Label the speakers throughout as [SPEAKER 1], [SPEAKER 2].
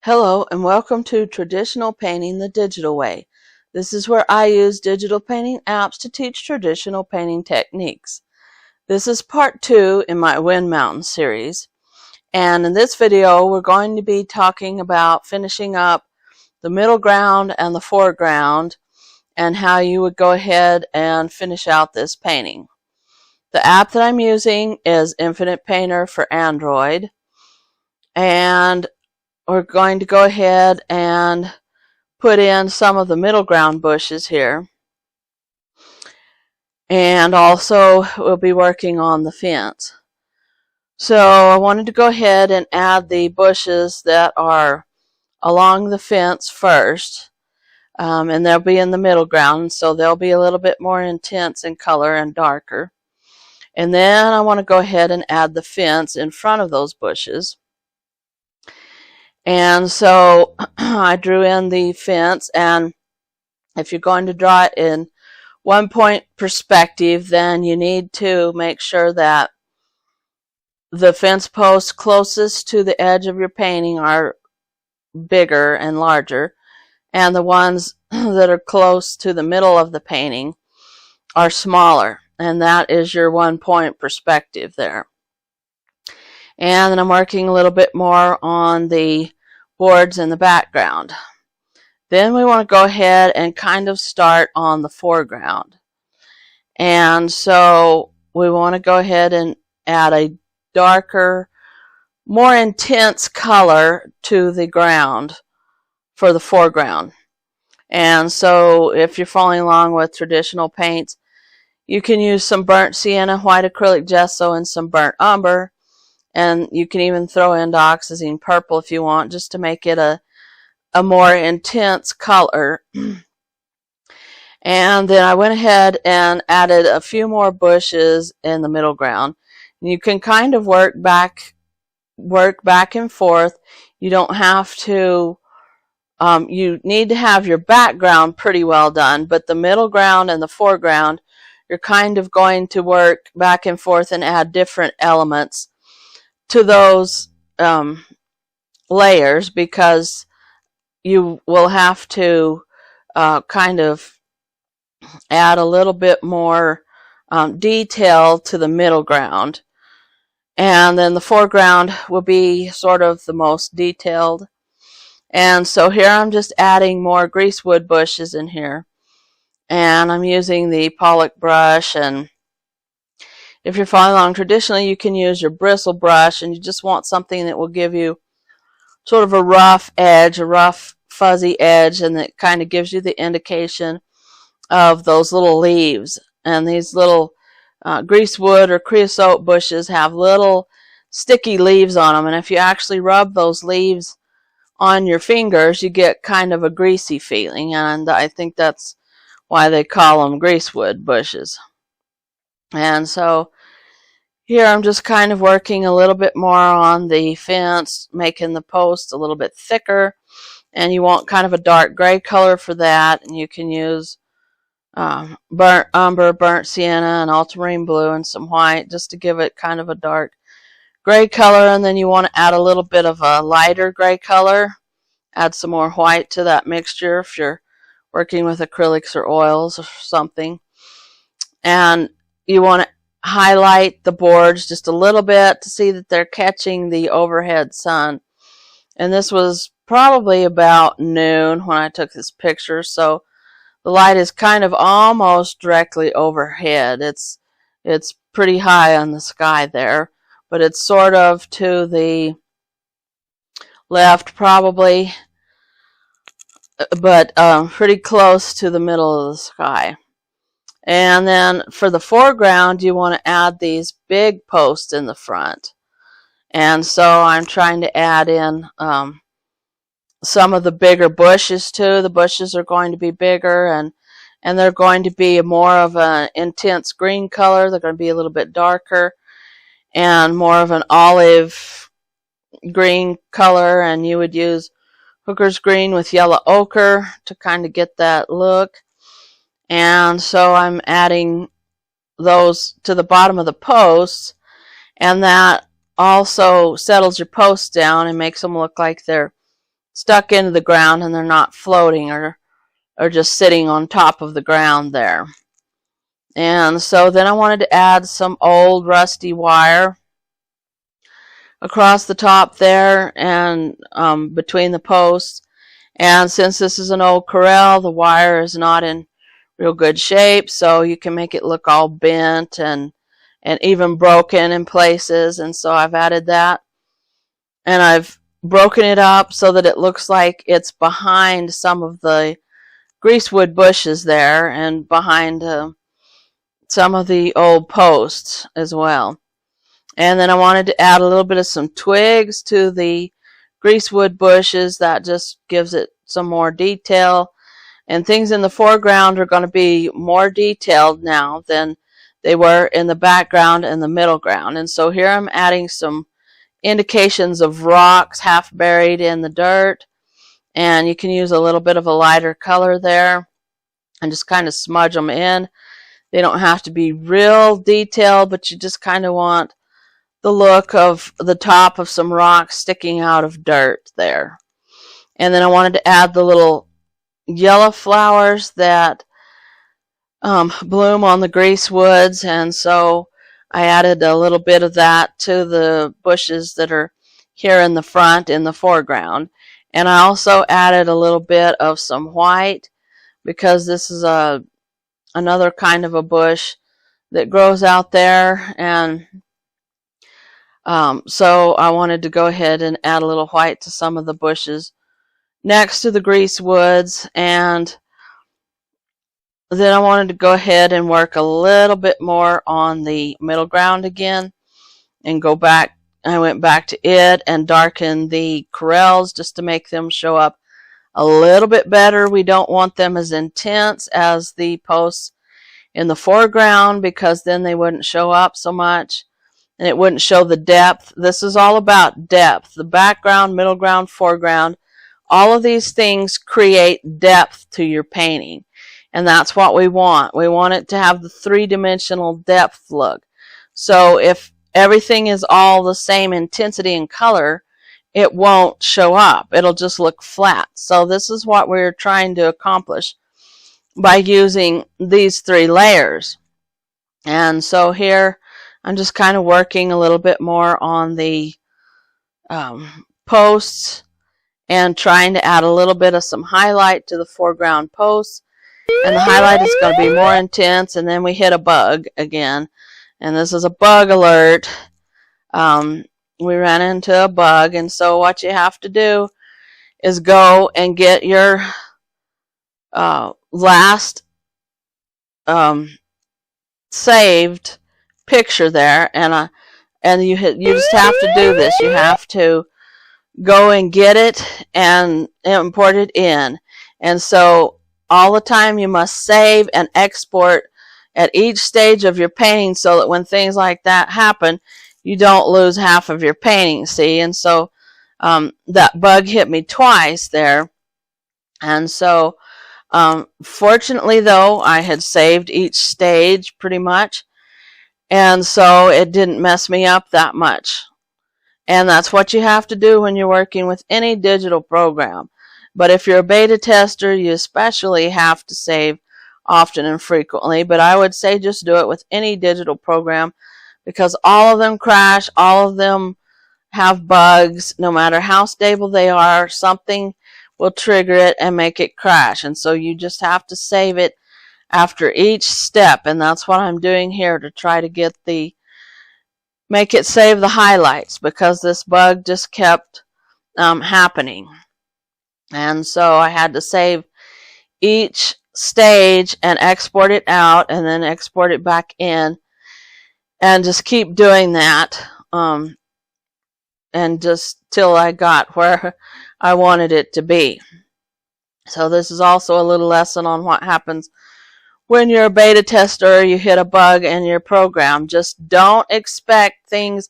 [SPEAKER 1] Hello and welcome to Traditional Painting the Digital Way. This is where I use digital painting apps to teach traditional painting techniques. This is part 2 in my Wind Mountain series. And in this video we're going to be talking about finishing up the middle ground and the foreground and how you would go ahead and finish out this painting. The app that I'm using is Infinite Painter for Android, and we're going to go ahead and put in some of the middle ground bushes here, and also we'll be working on the fence. So I wanted to go ahead and add the bushes that are along the fence first, and they'll be in the middle ground, so they'll be a little bit more intense in color and darker. And then I want to go ahead and add the fence in front of those bushes. And so I drew in the fence, and if you're going to draw it in one-point perspective, then you need to make sure that the fence posts closest to the edge of your painting are bigger and larger, and the ones that are close to the middle of the painting are smaller, and that is your one-point perspective there. And then I'm working a little bit more on the boards in the background. Then we want to go ahead and kind of start on the foreground. And so we want to go ahead and add a darker, more intense color to the ground for the foreground. And so if you're following along with traditional paints, you can use some burnt sienna, white acrylic gesso, and some burnt umber. And you can even throw in dioxazine purple if you want, just to make it a more intense color. And then I went ahead and added a few more bushes in the middle ground. You can kind of work back and forth. You don't have to, you need to have your background pretty well done, but the middle ground and the foreground, you're kind of going to work back and forth and add different elements to those layers, because you will have to kind of add a little bit more detail to the middle ground, and then the foreground will be sort of the most detailed. And so here I'm just adding more greasewood bushes in here, and I'm using the Pollock brush. And if you're following along traditionally, you can use your bristle brush, and you just want something that will give you sort of a rough edge, a rough fuzzy edge, and it kind of gives you the indication of those little leaves. And these little greasewood or creosote bushes have little sticky leaves on them, and if you actually rub those leaves on your fingers, you get kind of a greasy feeling, and I think that's why they call them greasewood bushes. And so here I'm just kind of working a little bit more on the fence, making the post a little bit thicker, and you want kind of a dark gray color for that, and you can use burnt umber, burnt sienna, and ultramarine blue, and some white, just to give it kind of a dark gray color. And then you want to add a little bit of a lighter gray color, add some more white to that mixture if you're working with acrylics or oils or something. And you want to highlight the boards just a little bit to see that they're catching the overhead sun. And this was probably about noon when I took this picture, so the light is kind of almost directly overhead. It's pretty high on the sky there, but it's sort of to the left probably, but pretty close to the middle of the sky. And then for the foreground, you want to add these big posts in the front. And so I'm trying to add in some of the bigger bushes too. The bushes are going to be bigger, and they're going to be more of an intense green color. They're going to be a little bit darker and more of an olive green color, and you would use hooker's green with yellow ochre to kind of get that look. And so I'm adding those to the bottom of the posts, and that also settles your posts down and makes them look like they're stuck into the ground and they're not floating or just sitting on top of the ground there. And so then I wanted to add some old rusty wire across the top there and between the posts. And since this is an old corral, the wire is not in real good shape, so you can make it look all bent and even broken in places. And so I've added that, and I've broken it up so that it looks like it's behind some of the greasewood bushes there and behind some of the old posts as well. And then I wanted to add a little bit of some twigs to the greasewood bushes. That just gives it some more detail. And things in the foreground are going to be more detailed now than they were in the background and the middle ground. And so here I'm adding some indications of rocks half buried in the dirt. And you can use a little bit of a lighter color there and just kind of smudge them in. They don't have to be real detailed, but you just kind of want the look of the top of some rocks sticking out of dirt there. And then I wanted to add the little yellow flowers that bloom on the greasewoods, and so I added a little bit of that to the bushes that are here in the front in the foreground. And I also added a little bit of some white because this is another kind of a bush that grows out there, and so I wanted to go ahead and add a little white to some of the bushes next to the greasewoods. And then I wanted to go ahead and work a little bit more on the middle ground again and go back. I went back to it and darkened the corrals just to make them show up a little bit better. We don't want them as intense as the posts in the foreground because then they wouldn't show up so much and it wouldn't show the depth. This is all about depth. The background, middle ground, foreground, all of these things create depth to your painting. And that's what we want. We want it to have the three-dimensional depth look. So if everything is all the same intensity and color, it won't show up. It'll just look flat. So this is what we're trying to accomplish by using these three layers. And so here I'm just kind of working a little bit more on the posts and trying to add a little bit of some highlight to the foreground posts. And the highlight is going to be more intense. And then we hit a bug again. And this is a bug alert. We ran into a bug. And so what you have to do is go and get your last saved picture there. And you just have to do this. You have to go and get it and import it in. And so all the time you must save and export at each stage of your painting so that when things like that happen, you don't lose half of your painting, see? And so that bug hit me twice there. And so fortunately, though, I had saved each stage pretty much. And so it didn't mess me up that much. And that's what you have to do when you're working with any digital program. But if you're a beta tester, you especially have to save often and frequently. But I would say just do it with any digital program because all of them crash, all of them have bugs. No matter how stable they are, something will trigger it and make it crash. And so you just have to save it after each step. And that's what I'm doing here to try to make it save the highlights because this bug just kept happening. And so I had to save each stage and export it out and then export it back in and just keep doing that and just till I got where I wanted it to be. So this is also a little lesson on what happens when you're a beta tester, you hit a bug in your program. Just don't expect things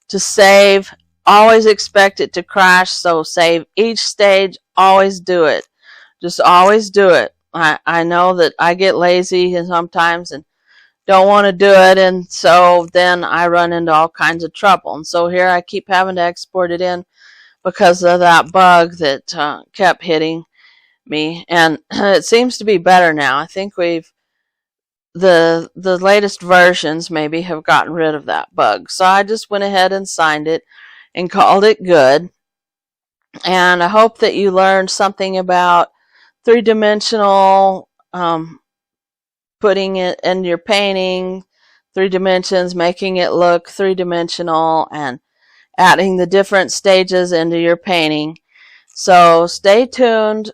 [SPEAKER 1] to save. Always expect it to crash, so save each stage. Always do it. Just always do it. I know that I get lazy sometimes and don't want to do it, and so then I run into all kinds of trouble. And so here I keep having to export it in, because of that bug that kept hitting me. And it seems to be better now. I think the latest versions maybe have gotten rid of that bug. So I just went ahead and signed it and called it good. And I hope that you learned something about three-dimensional, putting it in your painting, 3 dimensions, making it look three-dimensional, and adding the different stages into your painting. So stay tuned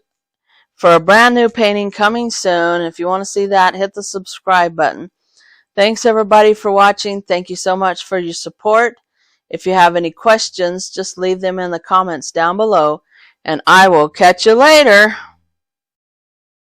[SPEAKER 1] for a brand new painting coming soon. If you want to see that, hit the subscribe button. Thanks everybody for watching. Thank you so much for your support. If you have any questions, just leave them in the comments down below, and I will catch you later.